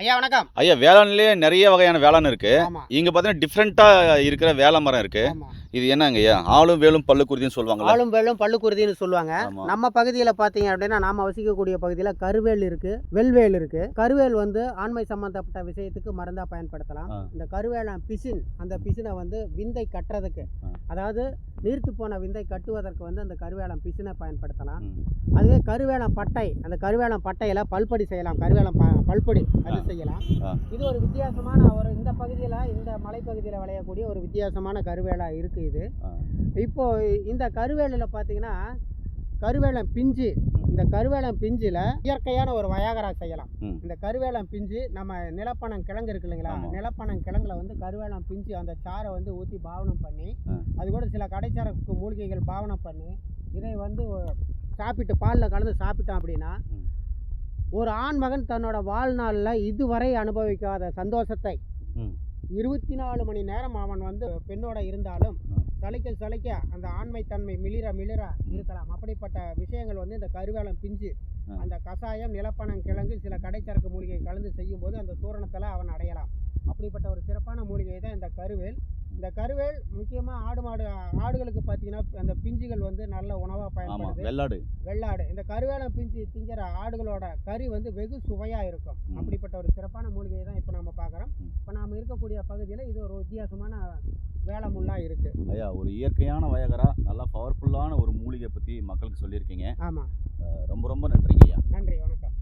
ஐயா வணக்கம். ஐயா வேளாண்லயே நிறைய வகையான வேளாண் இருக்கு. ஆமா. இங்க பார்த்தீங்கன்னா டிஃப்ரெண்டா இருக்கிற வேலை மரம் இருக்கு. ஆமா. இது என்னங்க ஐயா? ஆளும் வேலும் பல்லு குருதின்னு சொல்லுவாங்கல்ல. ஆளும் வேலும் பல்லு குருதின்னு சொல்லுவாங்க. ஆமா. நம்ம பகுதியில் பார்த்தீங்க அப்படின்னா நாம வசிக்கக்கூடிய பகுதியில் கருவேல் இருக்கு, வெல்வேல் இருக்கு. கருவேல் வந்து ஆண்மை சம்பந்தப்பட்ட விஷயத்துக்கு மருந்தா பயன்படுத்தலாம். இந்த கருவேலம் பிசின், அந்த பிசினை வந்து விந்தை கட்டுறதுக்கு, அதாவது நீர்த்து போன விந்தை கட்டுவதற்கு வந்து அந்த கருவேலம் பிசினை பயன்படுத்தலாம். அதுவே கருவேலம் பட்டை, அந்த கருவேலம் பட்டையில பல்பொடி செய்யலாம். கருவேலம் பல்பொடி அது செய்யலாம். இது ஒரு வித்தியாசமான இந்த பகுதியில், இந்த மலைப்பகுதியில் விளையக்கூடிய ஒரு வித்தியாசமான கருவேலா இருக்கு இது. இப்போ இந்த கருவேலில் பார்த்தீங்கன்னா கருவேலம் பிஞ்சு, இந்த கருவேலம் பிஞ்சில் இயற்கையான ஒரு வயாகரா செய்யலாம். இந்த கருவேலம் பிஞ்சு நம்ம நிலப்பனம் கிழங்கு இருக்கு இல்லைங்களா, நிலப்பனம் கிழங்குல வந்து கருவேலம் பிஞ்சு அந்த சாரை வந்து ஊற்றி பாவனம் பண்ணி, அது கூட சில கடைச்சாரக்கு மூலிகைகள் பாவனம் பண்ணி இதை வந்து சாப்பிட்டு பாலில் கலந்து சாப்பிட்டோம் அப்படின்னா ஒரு ஆண்மகன் தன்னோட வாழ்நாளில் இதுவரை அனுபவிக்காத சந்தோஷத்தை 24 மணி நேரம் அவன் வந்து பெண்ணோட இருந்தாலும் சளைக்க அந்த ஆண்மைத்தன்மை மிளிர இருக்கலாம். அப்படிப்பட்ட விஷயங்கள் வந்து இந்த கருவேலம் பிஞ்சு, அந்த கசாயம், நிலப்பனம் கிழங்கு, சில கடைச்சரக்கு மூலிகை கலந்து செய்யும் போது அந்த சூரணத்தில் அவன் அடையலாம். அப்படிப்பட்ட ஒரு சிறப்பான மூலிகை தான் இந்த கருவேல். இந்த கருவேல் முக்கியமாக ஆடுகளுக்கு பார்த்தீங்கன்னா அந்த பிஞ்சுகள் வந்து நல்ல உணவாக பயன்படுது. வெள்ளாடு இந்த கருவேலம் பிஞ்சு திங்கிற ஆடுகளோட கறி வந்து வெகு சுவையாக இருக்கும். அப்படிப்பட்ட ஒரு சிறப்பான மூலிகை தான் இப்போ நம்ம பார்க்குறோம். இப்போ நாம் இருக்கக்கூடிய பகுதியில் இது ஒரு வித்தியாசமான வேளமுள்ளா இருக்கு. ஐயா, ஒரு இயற்கையான வயகரா, நல்லா பவர்ஃபுல்லான ஒரு மூலிகை பற்றி மக்களுக்கு சொல்லியிருக்கீங்க. ஆமாம். ரொம்ப ரொம்ப நன்றிங்க ஐயா. நன்றி, வணக்கம்.